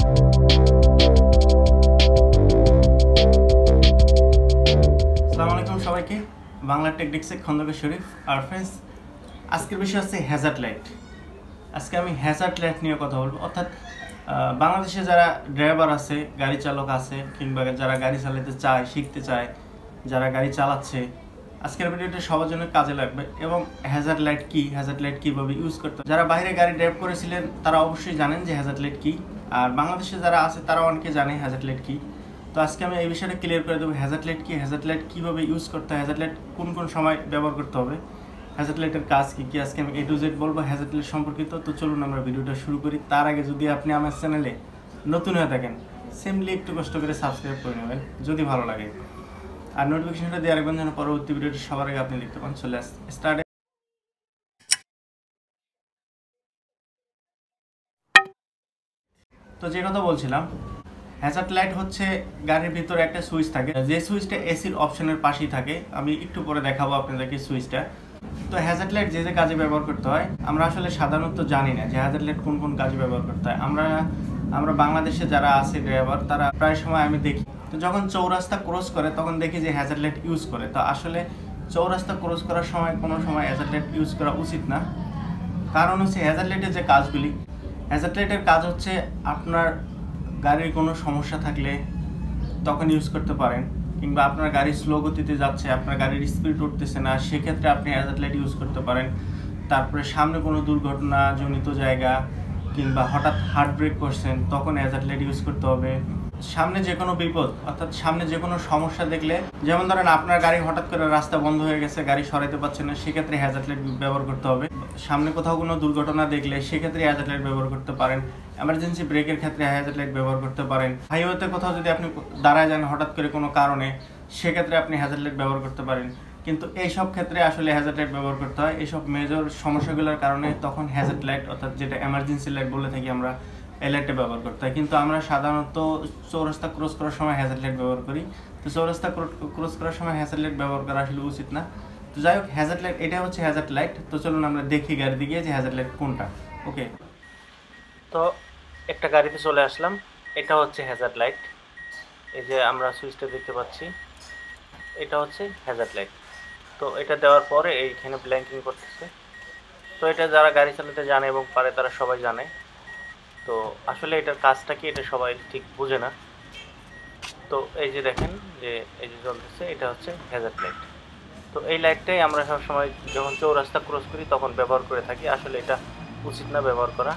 আসসালামু আলাইকুম সবাইকে, বাংলা টেকনিক্সে খন্দকার শরীফ। আর ফ্রেন্ডস, আজকের বিষয় হচ্ছে হ্যাজার্ড লাইট। আজকে আমি হ্যাজার্ড লাইট নিয়ে কথা বলবো। অর্থাৎ বাংলাদেশে যারা ড্রাইভার আছে, গাড়ি চালক আছে, কিংবা যারা গাড়ি চালাতে চায়, শিখতে চায়, যারা গাড়ি চালাচ্ছে, আজকের ভিডিওটা সবার জন্য কাজে লাগবে। এবং হ্যাজার্ড লাইট কি, হ্যাজার্ড লাইট কীভাবে ইউজ করতে, যারা বাইরে গাড়ি ড্রাইভ করেছিলেন তারা অবশ্যই জানেন যে হ্যাজার্ড লাইট কী। আর বাংলাদেশে যারা আছে তারা অনেকে জানে হ্যাজার্ড লাইট কী। তো আজকে আমি এই বিষয়টা ক্লিয়ার করে দেবো, হ্যাজার্ড লাইট কি, হ্যাজার্ড লাইট কীভাবে ইউজ করতে হয়, হ্যাজার্ড লাইট কোন কোন সময় ব্যবহার করতে হবে, হ্যাজার্ড লাইটের কাজ কী কী, আজকে আমি A to Z বলবো হ্যাজার্ড লাইট সম্পর্কিত। তো চলুন আমরা ভিডিওটা শুরু করি। তার আগে যদি আপনি আমার চ্যানেলে নতুন হয়ে থাকেন, সিম্পলি একটু কষ্ট করে সাবস্ক্রাইব করে নেবেন যদি ভালো লাগে, আর নোটিফিকেশনটা দিয়ে রাখবেন যেন পরবর্তী ভিডিওটি সবার আগে আপনি দেখতে পান। চলে স্টার্ট। তো যে কথা বলছিলাম, হ্যাজার্ড লাইট হচ্ছে গাড়ির ভিতরে একটা সুইচ থাকে, যে সুইচটা এসির অপশনের পাশেই থাকে। আমি একটু পরে দেখাবো আপনাদেরকে সুইচটা। তো হ্যাজার্ড লাইট যে যে কাজে ব্যবহার করতে হয়, আমরা আসলে সাধারণত জানি না যে হ্যাজার্ড লাইট কোন কোন কাজে ব্যবহার করতে হয়। আমরা বাংলাদেশে যারা আছে ড্রাইভার, তারা প্রায় সময় আমি দেখি, তো যখন চৌরাস্তা ক্রস করে তখন দেখি যে হ্যাজার্ড লাইট ইউজ করে। তো আসলে চৌরাস্তা ক্রস করার সময় কোনো সময় হ্যাজার্ড লাইট ইউজ করা উচিত না। কারণ হচ্ছে হ্যাজার্ড লাইটের যে কাজগুলি, হ্যাজার্ড লাইটের কাজ হচ্ছে আপনার গাড়ির কোনো সমস্যা থাকলে তখন ইউজ করতে পারেন, কিংবা আপনার গাড়ি স্লো গতিতে যাচ্ছে, আপনার গাড়ির স্পিড উঠতেছে না, সেক্ষেত্রে আপনি হ্যাজার্ড লাইট ইউজ করতে পারেন। তারপরে সামনে কোনো দুর্ঘটনাজনিত জায়গা, কিংবা হঠাৎ হার্ট ব্রেক করছেন, তখন হ্যাজার্ড লাইট ইউজ করতে হবে। সামনে যে কোনো বিপদ, অর্থাৎ সামনে যে কোনো সমস্যা দেখলে, যেমন ধরেন আপনার গাড়ি হঠাৎ করে রাস্তা বন্ধ হয়ে গেছে, গাড়ি সরাইতে পারছেন না, সেক্ষেত্রে হ্যাজার্ড লাইট ব্যবহার করতে হবে। সামনে কোথাও কোনো দুর্ঘটনা দেখলে সেক্ষেত্রে হ্যাজার্ড লাইট ব্যবহার করতে পারেন। এমার্জেন্সি ব্রেকের ক্ষেত্রে হ্যাজার্ড লাইট ব্যবহার করতে পারেন। হাইওয়েতে কোথাও যদি আপনি দাঁড়ায় যান হঠাৎ করে কোনো কারণে, সেক্ষেত্রে আপনি হ্যাজার্ড লাইট ব্যবহার করতে পারেন। কিন্তু এইসব ক্ষেত্রে আসলে হ্যাজার্ড লাইট ব্যবহার করতে হয় এইসব মেজর সমস্যাগুলোর কারণে, তখন হ্যাজার্ড লাইট অর্থাৎ যেটা এমার্জেন্সি লাইট বলে থাকি আমরা, এই লাইটটা ব্যবহার করতে হয়। কিন্তু আমরা সাধারণত চৌরাস্তা ক্রস করার সময় হ্যাজার্ড লাইট ব্যবহার করি। তো চৌরাস্তা ক্রস করার সময় হ্যাজার্ড লাইট ব্যবহার করা আসলে উচিত না। তো যাই হোক, হ্যাজার্ড লাইট এটা হচ্ছে হ্যাজার্ড লাইট। তো চলুন আমরা দেখি গাড়িতে গিয়ে যে হ্যাজার্ড লাইট কোনটা। ওকে, তো একটা গাড়িতে চলে আসলাম, এটা হচ্ছে হ্যাজার্ড লাইট। এই যে আমরা সুইচটা দেখতে পাচ্ছি, এটা হচ্ছে হ্যাজার্ড লাইট। তো এটা দেওয়ার পরে এইখানে ব্ল্যাঙ্কিং করতেছে। তো এটা যারা গাড়ি চালাতে জানে এবং পারে তারা সবাই জানে। তো আসলে এটার কাজটা কি, এটা সবাই ঠিক বুঝে না। তো এই যে দেখেন যে এই যে জ্বলতেছে, এটা হচ্ছে হ্যাজার্ড লাইট। তো এই লাইটটাই আমরা সবসময় যখন চৌরাস্তা ক্রস করি তখন ব্যবহার করে থাকি। আসলে এটা উচিত না ব্যবহার করা।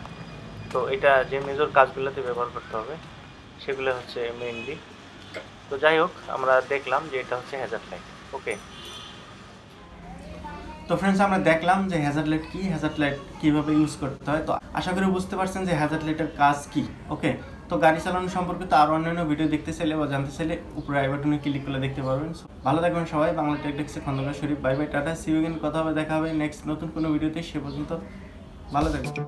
তো এটা যে মেজর কাজগুলোতে ব্যবহার করতে হবে সেগুলো হচ্ছে মেইনলি। তো যাই হোক, আমরা দেখলাম যে এটা হচ্ছে হ্যাজার্ড লাইট। ওকে, তো ফ্রেন্ডস, আমরা দেখলাম যে হ্যাজার্ড লাইট কি, হ্যাজার্ড লাইট কীভাবে ইউজ করতে হয়। তো আশা করি বুঝতে পারছেন যে হ্যাজার্ড লাইটের কাজ কি। ওকে, তো গাড়ি চালানো সম্পর্কিত আরও অন্যান্য ভিডিও দেখতে চাইলে বা জানতে চাইলে উপরে আই বাটনে ক্লিক করে দেখতে পারবেন। ভালো থাকবেন সবাই। বাংলা টেকনিক্সে Khandakar Sharif. Bye bye, tata, see you again. কথা হবে, দেখা হবে নেক্সট নতুন কোনো ভিডিওতে। সে পর্যন্ত ভালো থাকবেন।